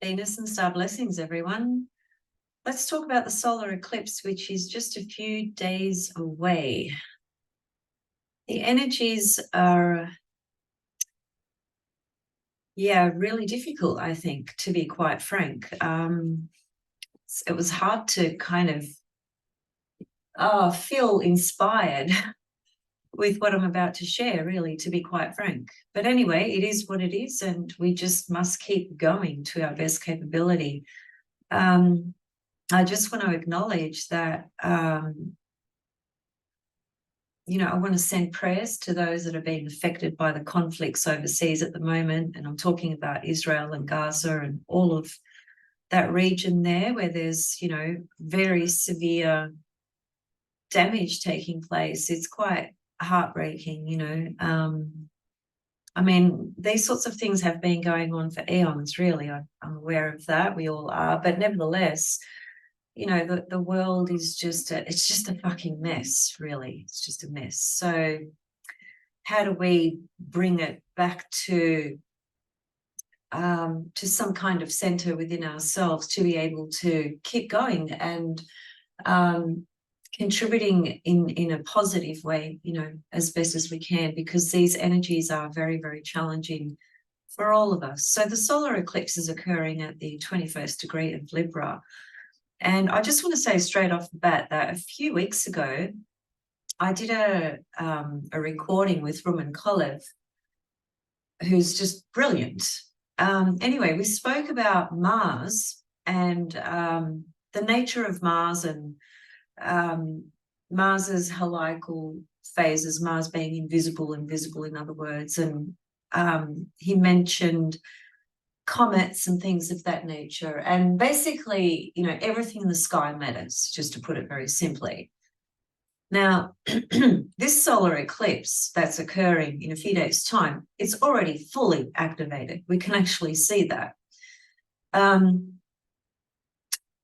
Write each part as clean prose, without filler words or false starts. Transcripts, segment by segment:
Venus and star blessings, everyone. Let's talk about the solar eclipse, which is just a few days away. The energies are, really difficult, I think, to be quite frank. It was hard to kind of feel inspired with what I'm about to share, really, to be quite frank. But anyway, it is what it is, and we just must keep going to our best capability. I just want to acknowledge that, I want to send prayers to those that are being affected by the conflicts overseas at the moment. And I'm talking about Israel and Gaza and all of that region there where there's, very severe damage taking place. It's quite heartbreaking, these sorts of things have been going on for eons, really. I'm aware of that. We all are. But nevertheless, the world is it's just a fucking mess, really. It's just a mess. So how do we bring it back to some kind of center within ourselves to be able to keep going and contributing in a positive way, as best as we can, because these energies are very, very challenging for all of us. So the solar eclipse is occurring at the 21st degree of Libra. And I just want to say straight off the bat that a few weeks ago, I did a recording with Roman Kolev, who's just brilliant. Anyway, we spoke about Mars and the nature of Mars and Mars's heliacal phases, Mars being invisible in other words. And he mentioned comets and things of that nature. And basically, everything in the sky matters, just to put it very simply. Now, this solar eclipse that's occurring in a few days' time, it's already fully activated. We can actually see that.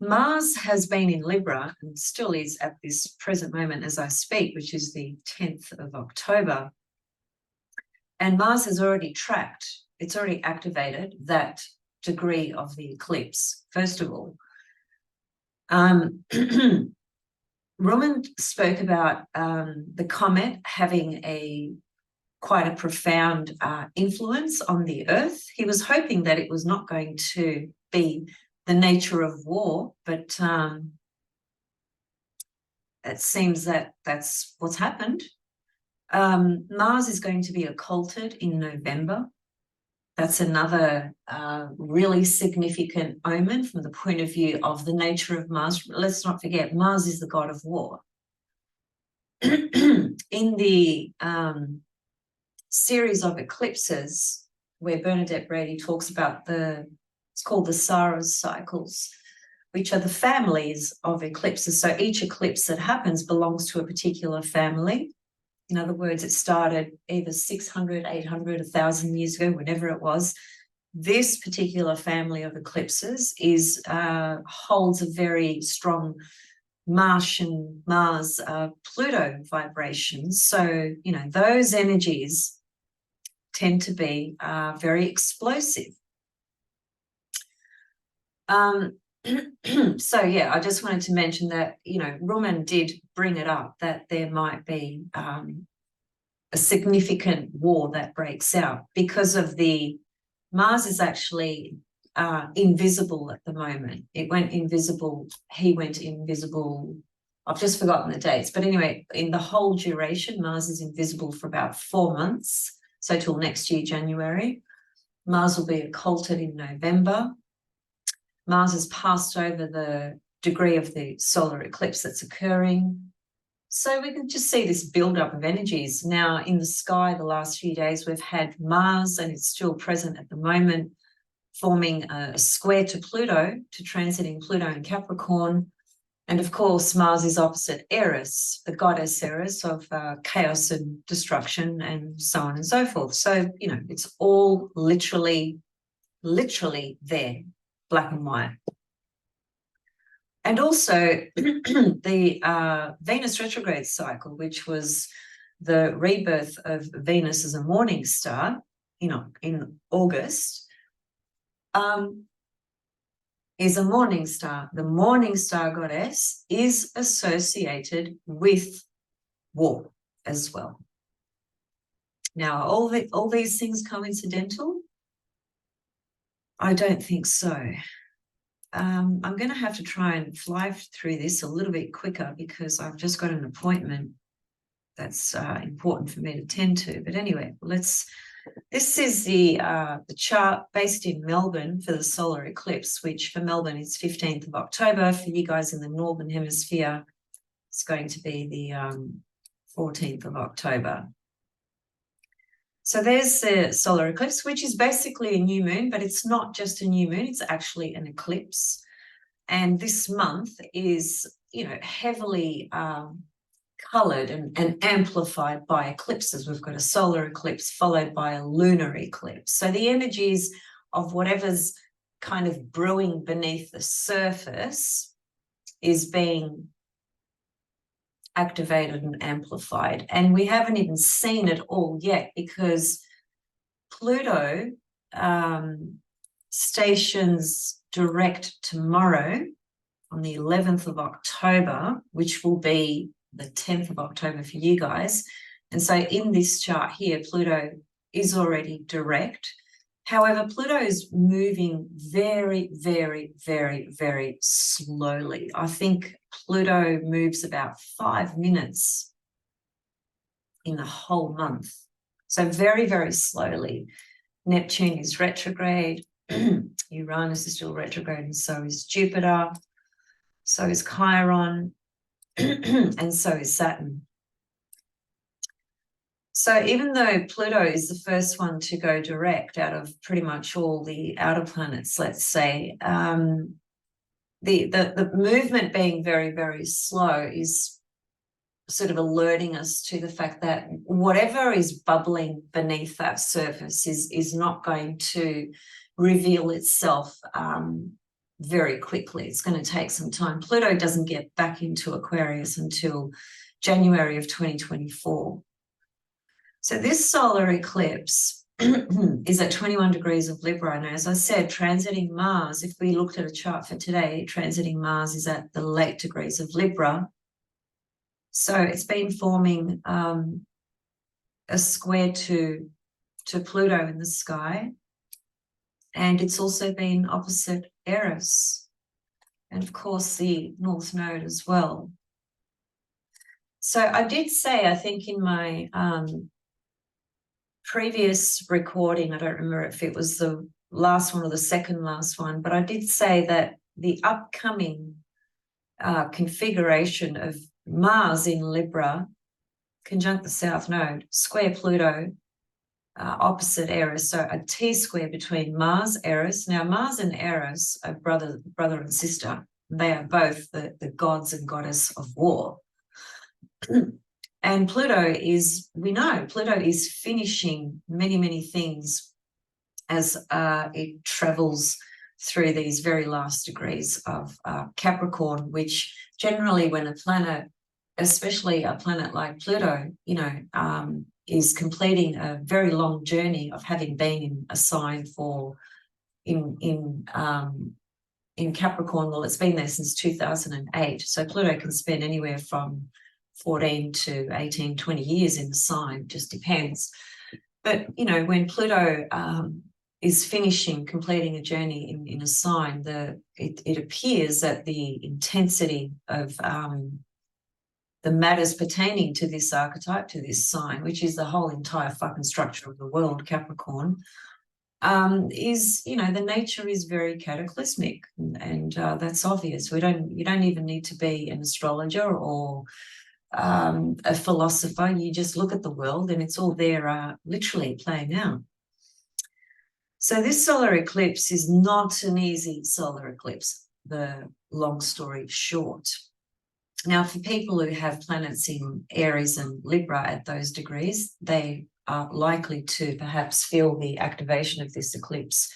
Mars has been in Libra and still is at this present moment as I speak, which is the 10th of October. And Mars has already it's already activated that degree of the eclipse, first of all. Roman spoke about the comet having quite a profound influence on the Earth. He was hoping that it was not going to be the nature of war, but it seems that that's what's happened. Mars is going to be occulted in November. That's another really significant omen from the point of view of the nature of Mars. Let's not forget, Mars is the god of war. In the series of eclipses where Bernadette Brady talks about it's called the Saras cycles, which are the families of eclipses. So each eclipse that happens belongs to a particular family. In other words, it started either 600, 800, 1,000 years ago, whenever it was. This particular family of eclipses holds a very strong Martian, Mars, Pluto vibrations. So, those energies tend to be very explosive. So, I just wanted to mention that, Roman did bring it up that there might be a significant war that breaks out because of Mars is actually invisible at the moment. It went invisible. He went invisible. I've just forgotten the dates. But anyway, in the whole duration, Mars is invisible for about 4 months. So till next year, January. Mars will be occulted in November. Mars has passed over the degree of the solar eclipse that's occurring. So we can just see this buildup of energies. Now, in the sky, the last few days, we've had Mars, and it's still present at the moment, forming a square to Pluto, transiting Pluto in Capricorn. And of course, Mars is opposite Eris, the goddess Eris of chaos and destruction and so on and so forth. So, it's all literally there, black and white. And also the Venus retrograde cycle, which was the rebirth of Venus as a morning star, in August, is a morning star. The morning star goddess is associated with war as well. Now, all these things coincidental? I don't think so. I'm going to have to try and fly through this a little bit quicker because I've just got an appointment that's important for me to tend to. But anyway, this is the chart based in Melbourne for the solar eclipse, which for Melbourne is 15th of October. For you guys in the Northern Hemisphere, it's going to be the 14th of October. So there's the solar eclipse, which is basically a new moon, but it's not just a new moon, it's actually an eclipse. And this month is, heavily coloured and amplified by eclipses. We've got a solar eclipse followed by a lunar eclipse. So the energies of whatever's kind of brewing beneath the surface is being activated and amplified. And we haven't even seen it all yet because Pluto stations direct tomorrow on the 11th of October, which will be the 10th of October for you guys. And so in this chart here, Pluto is already direct. However, Pluto is moving very, very, very, very slowly. I think Pluto moves about 5 minutes in the whole month. So very, very slowly. Neptune is retrograde. Uranus is still retrograde, and so is Jupiter. So is Chiron. And so is Saturn. So even though Pluto is the first one to go direct out of pretty much all the outer planets, let's say, the movement being very, very slow is sort of alerting us to the fact that whatever is bubbling beneath that surface is not going to reveal itself very quickly. It's going to take some time. Pluto doesn't get back into Aquarius until January of 2024. So this solar eclipse is at 21 degrees of Libra. And as I said, transiting Mars, if we looked at a chart for today, transiting Mars is at the late degrees of Libra. So it's been forming a square to Pluto in the sky. And it's also been opposite Eris. And of course, the North Node as well. So I did say, I think in my previous recording, I don't remember if it was the last one or the second last one, but I did say that the upcoming configuration of Mars in Libra, conjunct the South Node, square Pluto, opposite Eris, so a T-square between Mars, Eris. Now, Mars and Eris are brother and sister. They are both the gods and goddess of war. And Pluto is, we know, Pluto is finishing many, many things as it travels through these very last degrees of Capricorn, which generally when a planet, especially a planet like Pluto, is completing a very long journey of having been in a sign for in Capricorn. Well, it's been there since 2008. So Pluto can spend anywhere from 14 to 18, 20 years in the sign, just depends. But, when Pluto is finishing, completing a journey in a sign, it appears that the intensity of the matters pertaining to this archetype, to this sign, which is the whole entire fucking structure of the world, Capricorn, is, the nature is very cataclysmic, and that's obvious. You don't even need to be an astrologer or a philosopher. You just look at the world and it's all there literally playing out. So this solar eclipse is not an easy solar eclipse, the long story short. Now, for people who have planets in Aries and Libra at those degrees, they are likely to perhaps feel the activation of this eclipse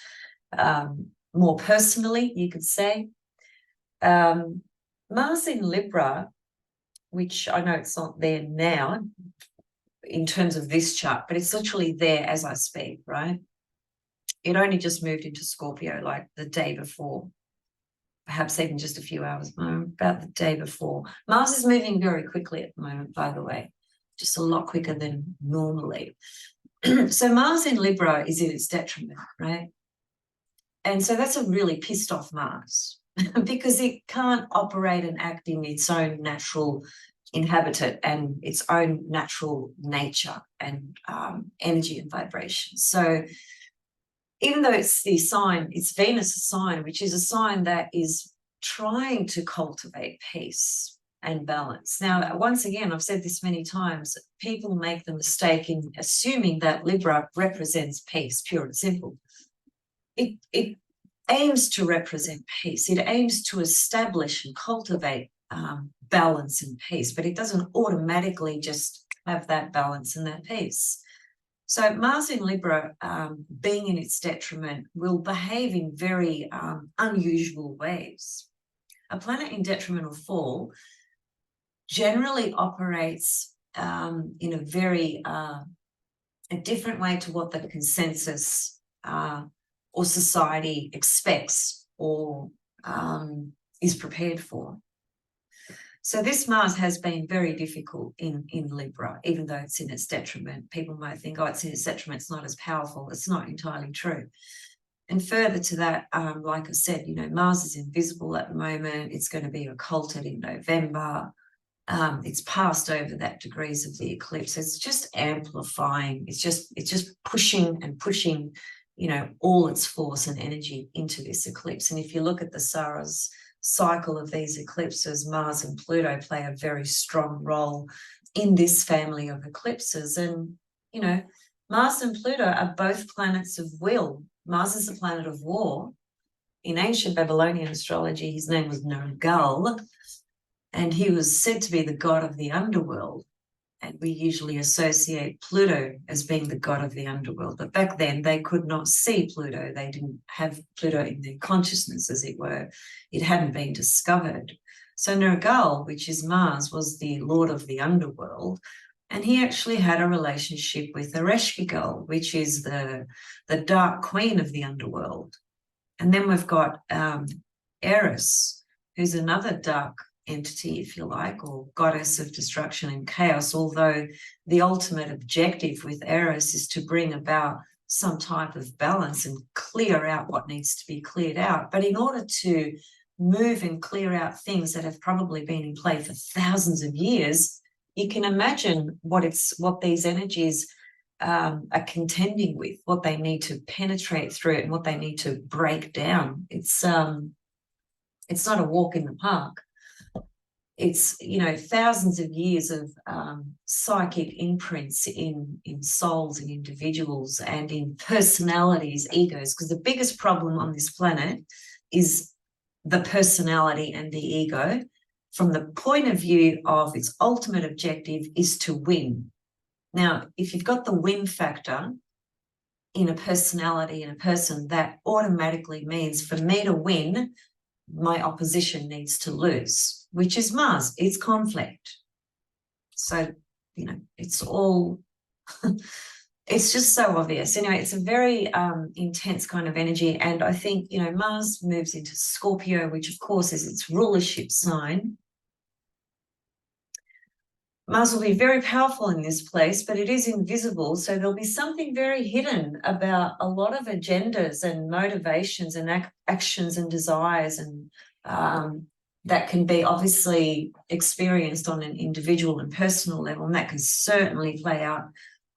more personally, you could say. Mars in Libra, which I know it's not there now in terms of this chart, but it's literally there as I speak, right? It only just moved into Scorpio like the day before. perhaps even just a few hours, about the day before. Mars is moving very quickly at the moment, by the way, just a lot quicker than normally. So Mars in Libra is in its detriment, right? And so that's a really pissed off Mars because it can't operate and act in its own natural inhabitant and its own natural nature and energy and vibration. So even though it's the sign, it's Venus' sign, which is a sign that is trying to cultivate peace and balance. Now, once again, I've said this many times, people make the mistake in assuming that Libra represents peace, pure and simple. It aims to represent peace. It aims to establish and cultivate balance and peace, but it doesn't automatically just have that balance and that peace. So Mars in Libra, being in its detriment, will behave in very unusual ways. A planet in detriment or fall generally operates in a very a different way to what the consensus or society expects or is prepared for. So this Mars has been very difficult in Libra, even though it's in its detriment. People might think, oh, it's in its detriment, it's not as powerful. It's not entirely true. And further to that, like I said, Mars is invisible at the moment. It's going to be occulted in November. It's passed over that degrees of the eclipse. It's just amplifying. It's just pushing and pushing, all its force and energy into this eclipse. And if you look at the Saras cycle of these eclipses, Mars and Pluto play a very strong role in this family of eclipses. And, Mars and Pluto are both planets of will. Mars is a planet of war. In ancient Babylonian astrology, his name was Nergal, and he was said to be the god of the underworld. And we usually associate Pluto as being the god of the underworld. But back then, they could not see Pluto. They didn't have Pluto in their consciousness, as it were. It hadn't been discovered. So Nergal, which is Mars, was the lord of the underworld. And he actually had a relationship with Ereshkigal, which is the dark queen of the underworld. And then we've got Eris, who's another dark entity, if you like, or goddess of destruction and chaos, although the ultimate objective with Eris is to bring about some type of balance and clear out what needs to be cleared out. But in order to move and clear out things that have probably been in play for thousands of years, you can imagine what these energies are contending with, what they need to penetrate through it and what they need to break down. It's not a walk in the park. It's, thousands of years of psychic imprints in souls and individuals and in personalities, egos, because the biggest problem on this planet is the personality and the ego. From the point of view of its ultimate objective is to win. Now, if you've got the win factor in a personality, in a person, that automatically means for me to win, my opposition needs to lose, which is Mars. It's conflict. So, it's all, it's just so obvious. Anyway, it's a very intense kind of energy. And I think, Mars moves into Scorpio, which of course is its rulership sign. Mars will be very powerful in this place, but it is invisible. So there'll be something very hidden about a lot of agendas and motivations and actions and desires, and that can be obviously experienced on an individual and personal level. And that can certainly play out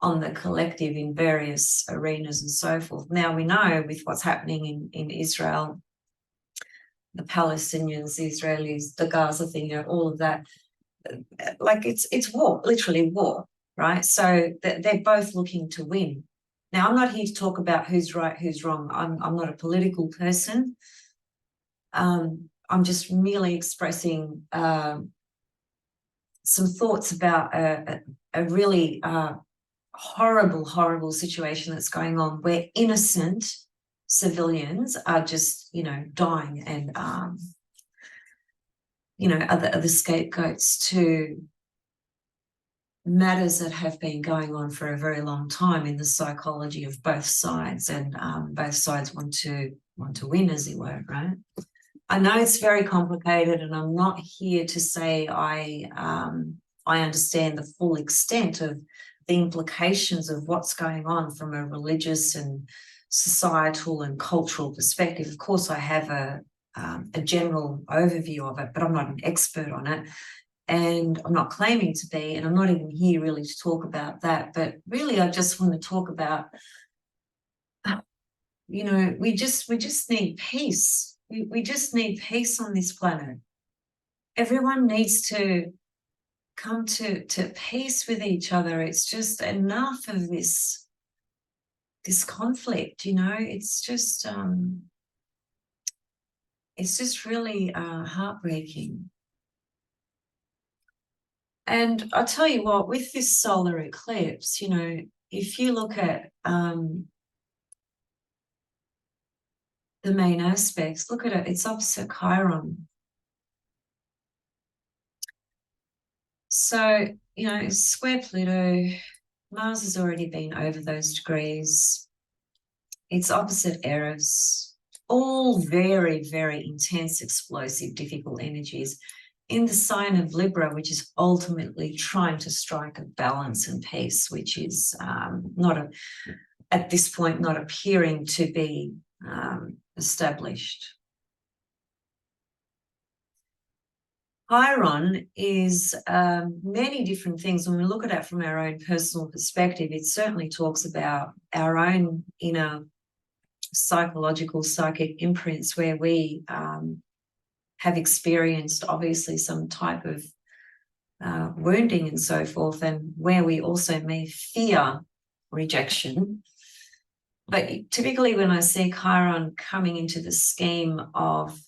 on the collective in various arenas and so forth. Now we know with what's happening in Israel, the Palestinians, the Israelis, the Gaza thing, all of that, like it's war, literally war, right? So they're both looking to win. Now, I'm not here to talk about who's right, who's wrong. I'm not a political person. I'm just merely expressing some thoughts about a really horrible situation that's going on, where innocent civilians are just, dying and are the scapegoats to matters that have been going on for a very long time in the psychology of both sides, and both sides want to win, as it were, right? I know it's very complicated, and I'm not here to say I understand the full extent of the implications of what's going on from a religious and societal and cultural perspective. Of course, I have a general overview of it, but I'm not an expert on it, and I'm not claiming to be, and I'm not even here really to talk about that. But really, I just want to talk about, we just need peace. We just need peace on this planet. Everyone needs to come to peace with each other. It's just enough of this conflict. It's just really heartbreaking. And I'll tell you what, with this solar eclipse, if you look at the main aspects, look at it, it's opposite Chiron. So, square Pluto, Mars has already been over those degrees. It's opposite Eris, all very, very intense, explosive, difficult energies in the sign of Libra, which is ultimately trying to strike a balance and peace, which is at this point, not appearing to be established. Chiron is many different things. When we look at it from our own personal perspective, it certainly talks about our own inner psychological, psychic imprints where we have experienced, obviously, some type of wounding and so forth, and where we also may fear rejection. But typically when I see Chiron coming into the scheme of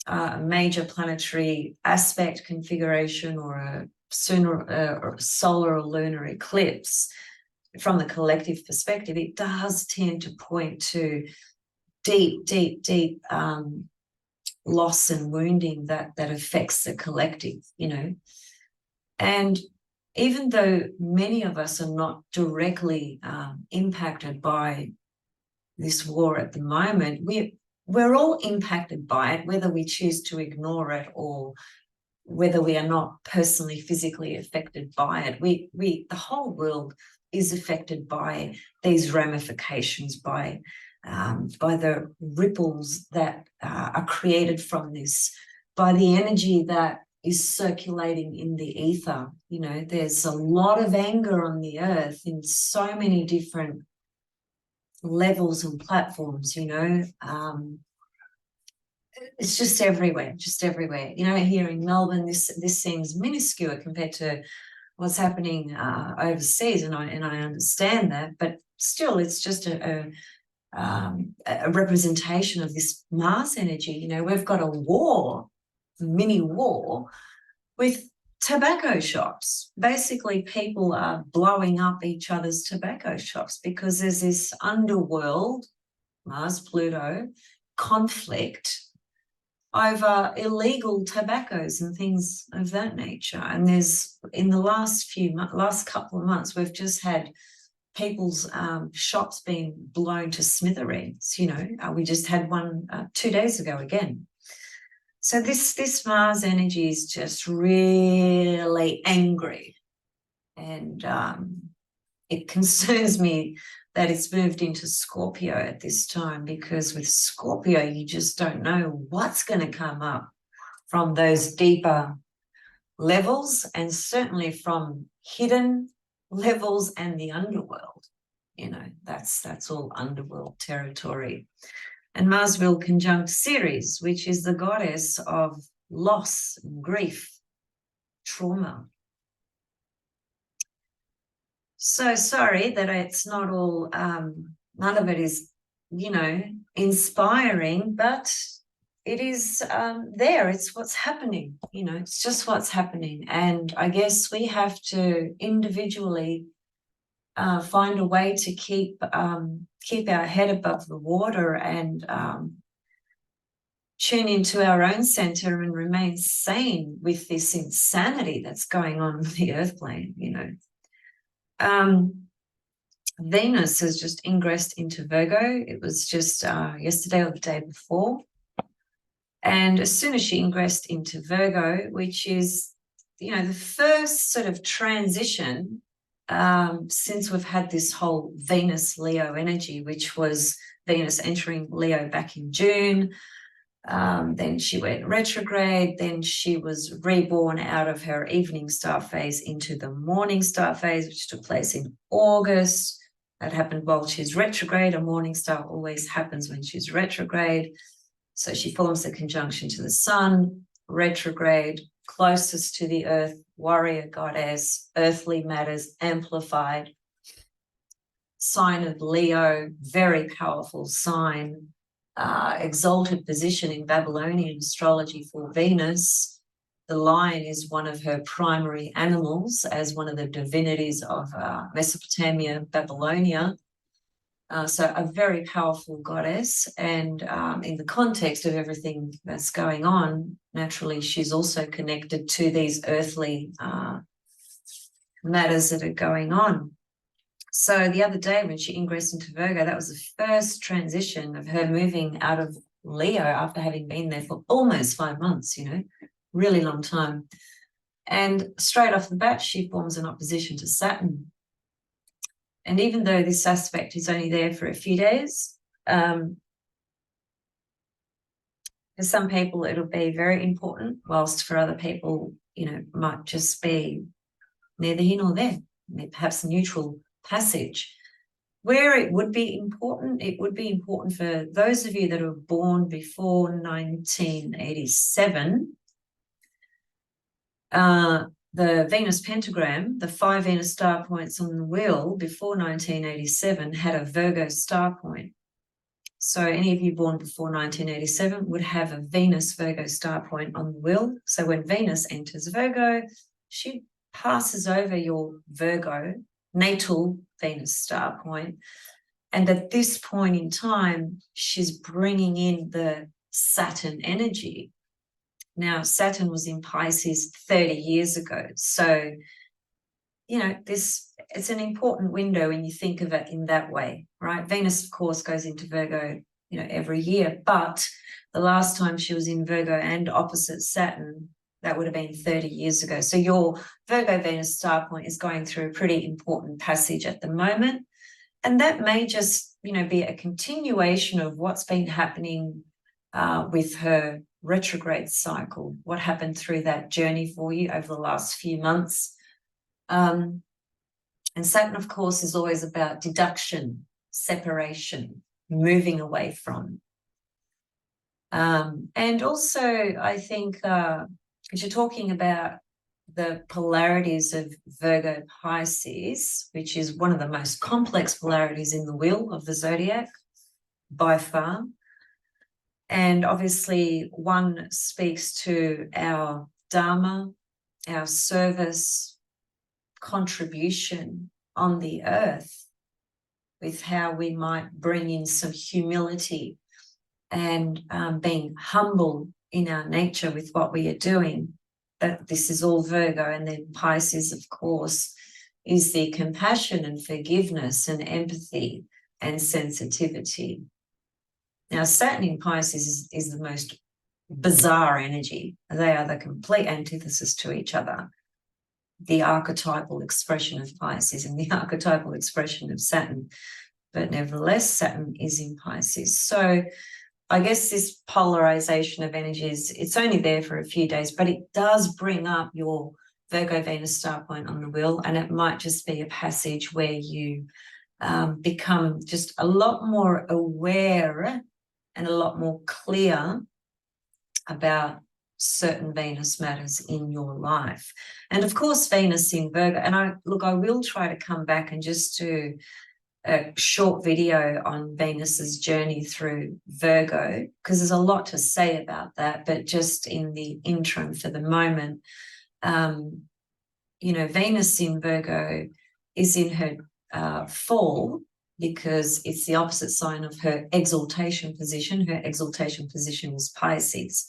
a major planetary aspect configuration or a solar or lunar eclipse, from the collective perspective, it does tend to point to deep loss and wounding that affects the collective, And even though many of us are not directly impacted by this war at the moment, we're all impacted by it, whether we choose to ignore it or whether we are not personally, physically affected by it. The whole world is affected by these ramifications, by the ripples that are created from this, by the energy that is circulating in the ether. There's a lot of anger on the earth in so many different levels and platforms. It's just everywhere. Here in Melbourne, this seems minuscule compared to what's happening overseas, and I understand that, but still, it's just a representation of this Mars energy. We've got a mini war with tobacco shops. Basically, people are blowing up each other's tobacco shops because there's this underworld, Mars, Pluto, conflict over illegal tobaccos and things of that nature. And there's, in the last couple of months, we've just had people's shops being blown to smithereens. We just had one 2 days ago again. So this Mars energy is just really angry, and it concerns me that it's moved into Scorpio at this time, because with Scorpio, you just don't know what's going to come up from those deeper levels, and certainly from hidden levels and the underworld. That's all underworld territory. And Mars will conjunct Ceres, which is the goddess of loss, grief, trauma. So sorry that it's not all, none of it is, inspiring, but it is there. It's what's happening, it's just what's happening. And I guess we have to individually find a way to keep our head above the water and tune into our own center and remain sane with this insanity that's going on with the earth plane. Venus has just ingressed into Virgo. It was just yesterday or the day before. And as soon as she ingressed into Virgo, which is, you know, the first sort of transition since we've had this whole Venus-Leo energy, which was Venus entering Leo back in June. Then she went retrograde. Then she was reborn out of her evening star phase into the morning star phase, which took place in August. That happened while she's retrograde. A morning star always happens when she's retrograde. So she forms the conjunction to the sun, retrograde, closest to the earth, warrior goddess, earthly matters amplified, sign of Leo, very powerful sign, exalted position in Babylonian astrology for Venus. The lion is one of her primary animals as one of the divinities of Mesopotamia, Babylonia. So a very powerful goddess, and in the context of everything that's going on, naturally she's also connected to these earthly matters that are going on. So the other day when she ingressed into Virgo, that was the first transition of her moving out of Leo after having been there for almost 5 months, you know, really long time. And straight off the bat, she forms an opposition to Saturn. And even though this aspect is only there for a few days, for some people it'll be very important, whilst for other people, you know, might just be neither here nor there, perhaps a neutral passage. Where it would be important for those of you that were born before 1987. The Venus pentagram, the 5 Venus star points on the wheel before 1987 had a Virgo star point. So any of you born before 1987 would have a Venus Virgo star point on the wheel. So when Venus enters Virgo, she passes over your Virgo natal Venus star point. And at this point in time, she's bringing in the Saturn energy. Now, Saturn was in Pisces 30 years ago. So, you know, it's an important window when you think of it in that way, right? Venus, of course, goes into Virgo, you know, every year. But the last time she was in Virgo and opposite Saturn, that would have been 30 years ago. So your Virgo Venus star point is going through a pretty important passage at the moment. And that may just, you know, be a continuation of what's been happening with her retrograde cycle, what happened through that journey for you over the last few months. And Saturn, of course, is always about deduction, separation, moving away from. And also, I think, because you're talking about the polarities of Virgo Pisces, which is one of the most complex polarities in the wheel of the zodiac by far. And obviously one speaks to our dharma, our service, contribution on the earth, with how we might bring in some humility and being humble in our nature with what we are doing. But this is all Virgo. And then Pisces, of course, is the compassion and forgiveness and empathy and sensitivity. Now, Saturn in Pisces is the most bizarre energy. They are the complete antithesis to each other. The archetypal expression of Pisces and the archetypal expression of Saturn. But nevertheless, Saturn is in Pisces. So I guess this polarization of energies, it's only there for a few days, but it does bring up your Virgo Venus star point on the wheel, and it might just be a passage where you become just a lot more aware and a lot more clear about certain Venus matters in your life. And of course, Venus in Virgo, and I will try to come back and just do a short video on Venus's journey through Virgo, because there's a lot to say about that, but just in the interim for the moment, you know, Venus in Virgo is in her fall, because it's the opposite sign of her exaltation position. Her exaltation position is Pisces.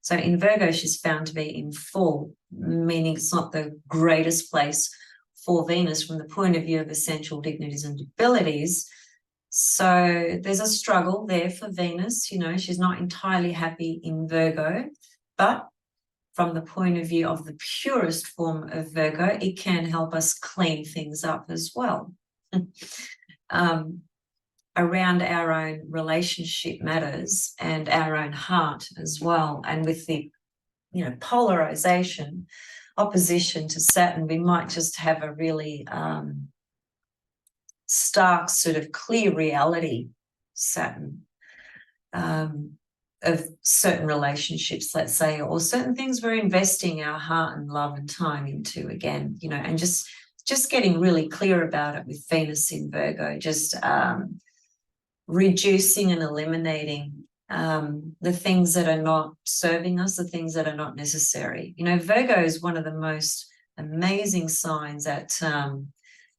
So in Virgo, she's found to be in fall, meaning it's not the greatest place for Venus from the point of view of essential dignities and abilities. So there's a struggle there for Venus. You know, she's not entirely happy in Virgo, but from the point of view of the purest form of Virgo, it can help us clean things up as well. Around our own relationship matters and our own heart as well. And with the, you know, polarization, opposition to Saturn, we might just have a really stark sort of clear reality, Saturn, of certain relationships, let's say, or certain things we're investing our heart and love and time into again, you know, and just getting really clear about it with Venus in Virgo, just reducing and eliminating the things that are not serving us, the things that are not necessary. You know, Virgo is one of the most amazing signs at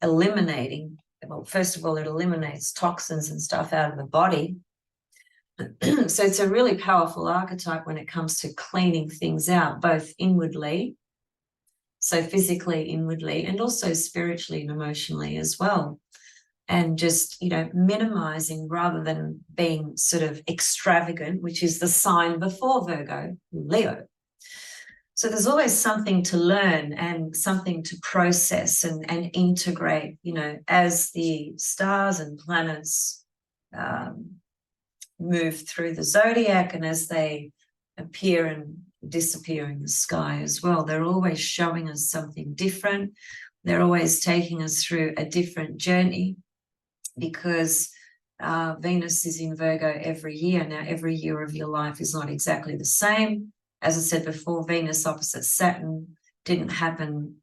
eliminating. Well, first of all, it eliminates toxins and stuff out of the body. So it's a really powerful archetype when it comes to cleaning things out, both inwardly, so physically, inwardly, and also spiritually and emotionally as well. And just, you know, minimizing rather than being sort of extravagant, which is the sign before Virgo, Leo. So there's always something to learn and something to process and integrate, you know, as the stars and planets move through the zodiac and as they appear and disappear in the sky as well. They're always showing us something different. They're always taking us through a different journey, because Venus is in Virgo every year. Now, every year of your life is not exactly the same. As I said before, Venus opposite Saturn didn't happen,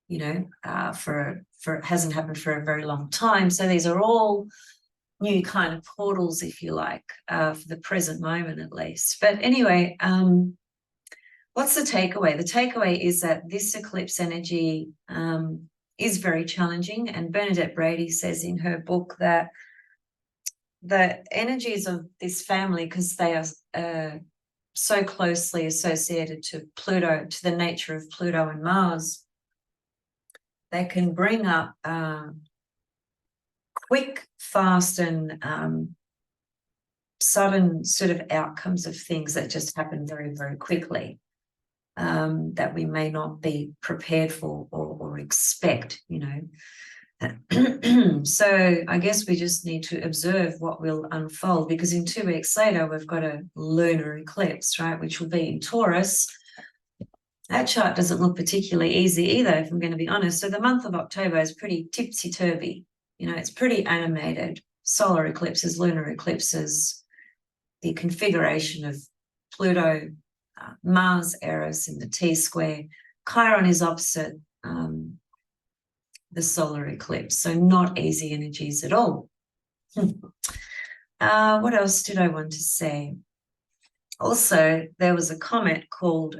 you know, hasn't happened for a very long time. So these are all new kind of portals, if you like, for the present moment at least. But anyway, what's the takeaway? The takeaway is that this eclipse energy is very challenging. And Bernadette Brady says in her book that the energies of this family, because they are so closely associated to Pluto, to the nature of Pluto and Mars, they can bring up quick, fast, and sudden sort of outcomes of things that just happen very, very quickly, that we may not be prepared for or expect, you know. So I guess we just need to observe what will unfold, because in 2 weeks later, we've got a lunar eclipse, right, which will be in Taurus. That chart doesn't look particularly easy either, if I'm going to be honest. So the month of October is pretty tipsy-turvy. You know, it's pretty animated. Solar eclipses, lunar eclipses, the configuration of Pluto, Mars, Eris in the T-square. Chiron is opposite the solar eclipse, so not easy energies at all. What else did I want to say? Also, there was a comet called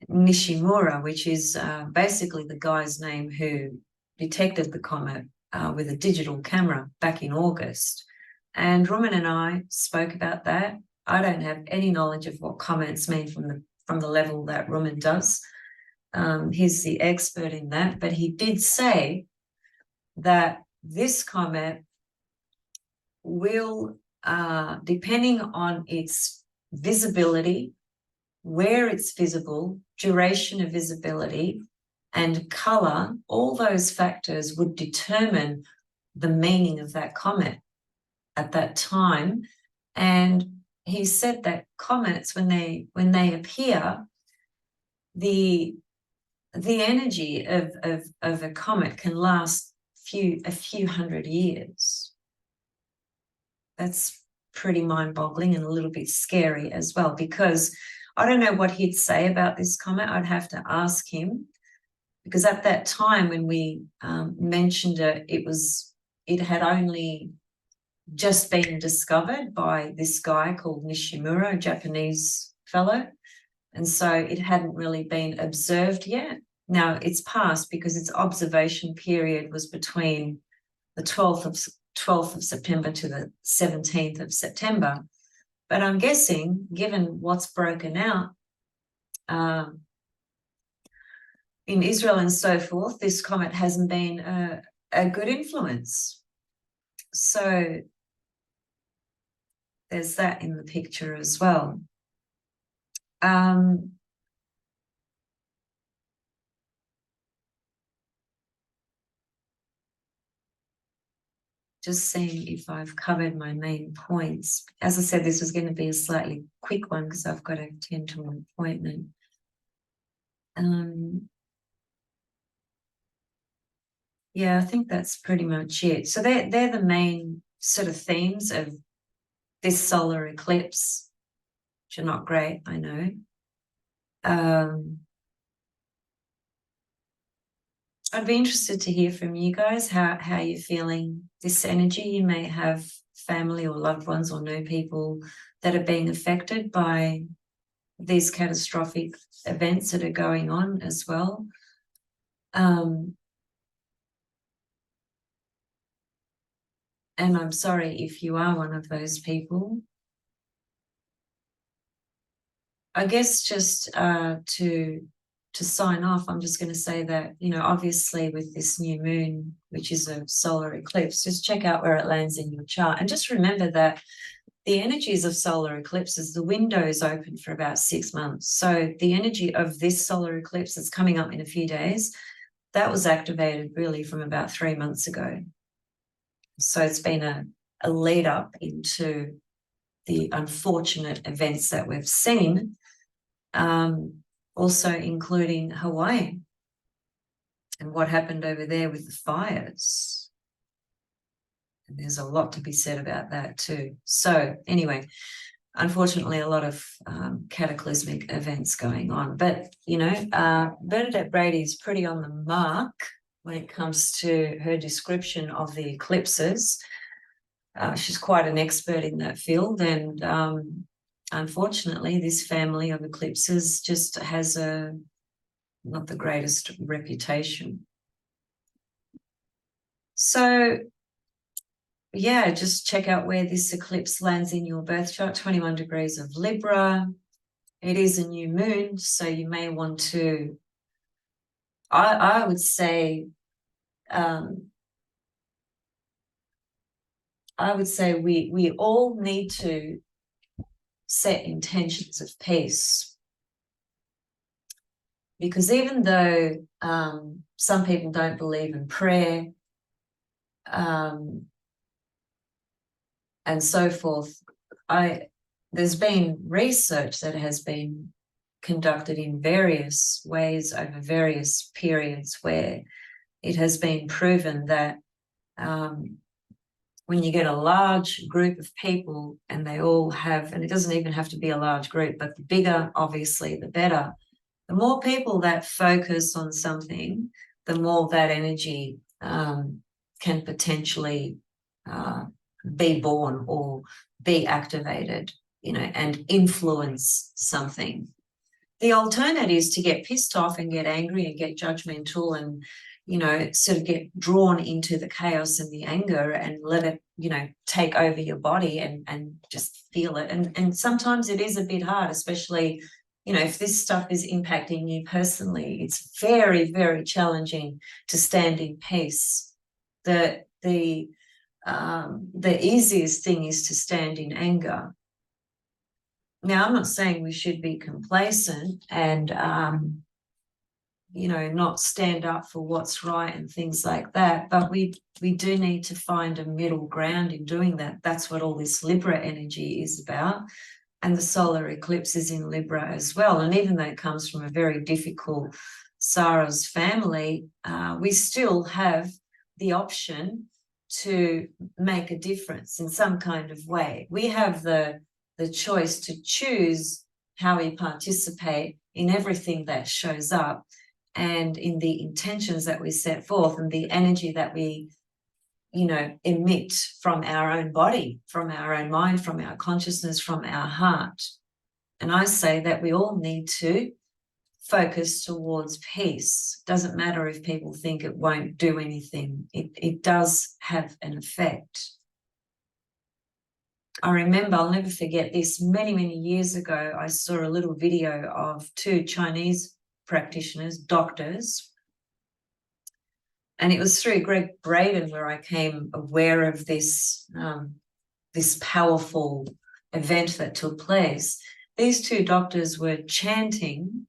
Nishimura, which is basically the guy's name who detected the comet with a digital camera back in August. And Roman and I spoke about that. I don't have any knowledge of what comets mean from the level that Roman does. He's the expert in that, but he did say that this comet will, depending on its visibility, where it's visible, duration of visibility, and color, all those factors would determine the meaning of that comet at that time. And he said that comets, when they appear, the energy of a comet can last a few hundred years. That's pretty mind-boggling and a little bit scary as well, because I don't know what he'd say about this comet. I'd have to ask him, because at that time when we mentioned it, it had only just been discovered by this guy called Nishimura, a Japanese fellow. And so it hadn't really been observed yet. Now it's passed, because its observation period was between the 12th of September to the 17th of September. But I'm guessing, given what's broken out in Israel and so forth, this comet hasn't been a good influence. So there's that in the picture as well. Just seeing if I've covered my main points. As I said, this was going to be a slightly quick one because I've got to attend to an appointment. Yeah, I think that's pretty much it. So they're the main sort of themes of this solar eclipse, which are not great, I know. I'd be interested to hear from you guys how you're feeling this energy. You may have family or loved ones or know people that are being affected by these catastrophic events that are going on as well. And I'm sorry if you are one of those people. I guess just to sign off, I'm just going to say that, you know, obviously with this new moon, which is a solar eclipse, just check out where it lands in your chart. And just remember that the energies of solar eclipses, the window is open for about 6 months. So the energy of this solar eclipse that's coming up in a few days, that was activated really from about 3 months ago. So it's been a lead up into the unfortunate events that we've seen, also including Hawaii and what happened over there with the fires. And there's a lot to be said about that too. So anyway, unfortunately, a lot of cataclysmic events going on. But, you know, Bernadette Brady is pretty on the mark when it comes to her description of the eclipses. She's quite an expert in that field, and unfortunately, this family of eclipses just has not the greatest reputation. So, yeah, just check out where this eclipse lands in your birth chart, 21 degrees of Libra. It is a new moon, so you may want to, I would say, we all need to set intentions of peace. Because even though some people don't believe in prayer and so forth, there's been research that has been conducted in various ways over various periods where it has been proven that when you get a large group of people and they all have, and it doesn't even have to be a large group, but the bigger, obviously, the better. The more people that focus on something, the more that energy can potentially be born or be activated, you know, and influence something. The alternative is to get pissed off and get angry and get judgmental and, you know, sort of get drawn into the chaos and the anger and let it, you know, take over your body and just feel it. And sometimes it is a bit hard, especially, you know, if this stuff is impacting you personally, it's very, very challenging to stand in peace. The easiest thing is to stand in anger. Now, I'm not saying we should be complacent and, you know, not stand up for what's right and things like that, but we do need to find a middle ground in doing that. That's what all this Libra energy is about. And the solar eclipse is in Libra as well. And even though it comes from a very difficult Sarah's family, we still have the option to make a difference in some kind of way. We have the choice to choose how we participate in everything that shows up and in the intentions that we set forth and the energy that we, you know, emit from our own body, from our own mind, from our consciousness, from our heart. And I say that we all need to focus towards peace. Doesn't matter if people think it won't do anything. It does have an effect. I remember, I'll never forget this, many, many years ago, I saw a little video of 2 Chinese practitioners, doctors, And it was through Greg Braden where I came aware of this, this powerful event that took place. These two doctors were chanting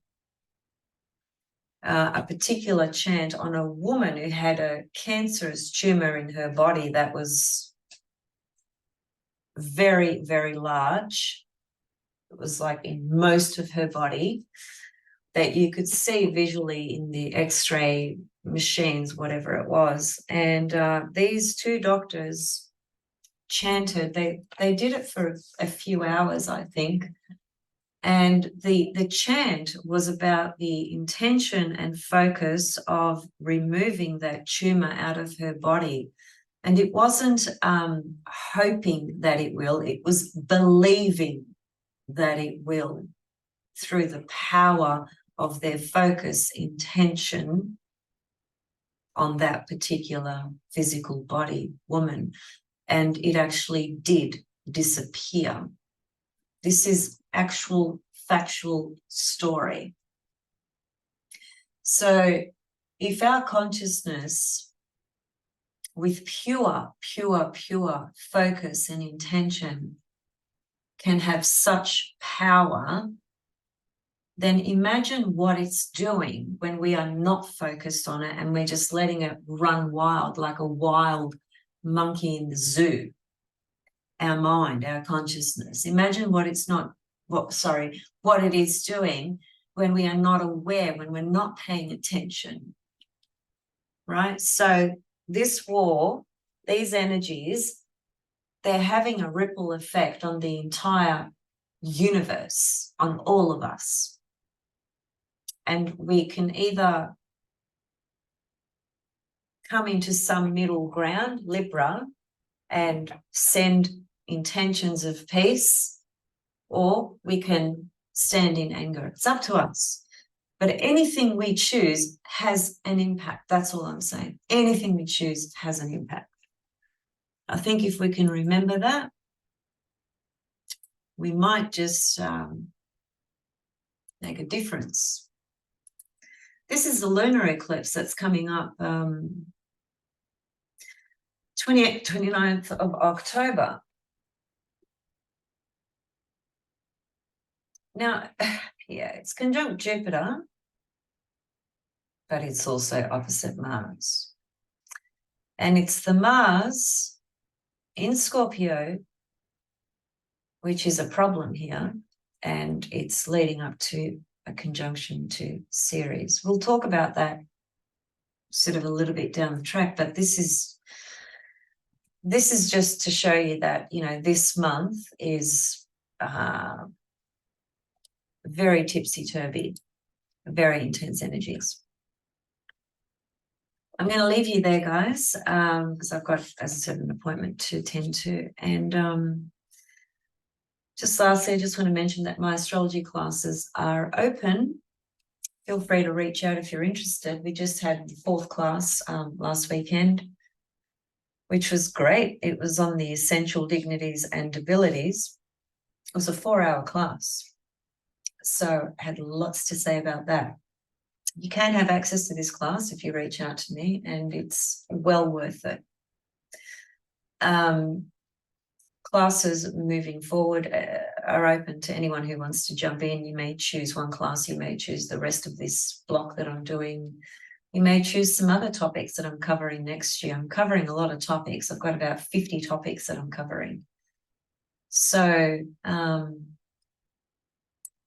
a particular chant on a woman who had a cancerous tumor in her body that was very, very large. It was like in most of her body, that you could see visually in the x-ray machines, whatever it was. And these two doctors chanted. They did it for a few hours, I think. And the chant was about the intention and focus of removing that tumor out of her body. And it wasn't hoping that it will, it was believing that it will, through the power of their focus, intention on that particular physical body, woman. And it actually did disappear. This is actual factual story. So if our consciousness with pure focus and intention can have such power, then imagine what it's doing when we are not focused on it and we're just letting it run wild like a wild monkey in the zoo. Our mind, our consciousness. Imagine what it's not, what it is doing when we are not aware, when we're not paying attention, right? So this war, these energies, they're having a ripple effect on the entire universe, on all of us. And we can either come into some middle ground, Libra, and send intentions of peace, or we can stand in anger. It's up to us. But anything we choose has an impact. That's all I'm saying. Anything we choose has an impact. I think if we can remember that, we might just make a difference. This is the lunar eclipse that's coming up 28th, 29th of October. Now, yeah, it's conjunct Jupiter, but it's also opposite Mars. And it's the Mars in Scorpio, which is a problem here, and it's leading up to a conjunction to Ceres. We'll talk about that sort of a little bit down the track, but this is just to show you that, you know, this month is very tipsy-turvy, very intense energies. I'm going to leave you there, guys, because I've got, as I said, an appointment to attend to. And just lastly, I just want to mention that my astrology classes are open. Feel free to reach out if you're interested. We just had the 4th class last weekend, which was great. It was on the essential dignities and abilities. It was a 4-hour class. So I had lots to say about that. You can have access to this class if you reach out to me, and it's well worth it. Classes moving forward are open to anyone who wants to jump in. You may choose one class, you may choose the rest of this block that I'm doing. You may choose some other topics that I'm covering next year. I'm covering a lot of topics. I've got about 50 topics that I'm covering. So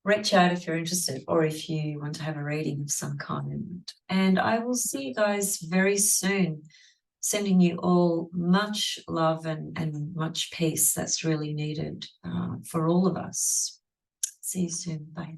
reach out if you're interested, or if you want to have a reading of some kind. And I will see you guys very soon. Sending you all much love and much peace that's really needed for all of us. See you soon. Bye.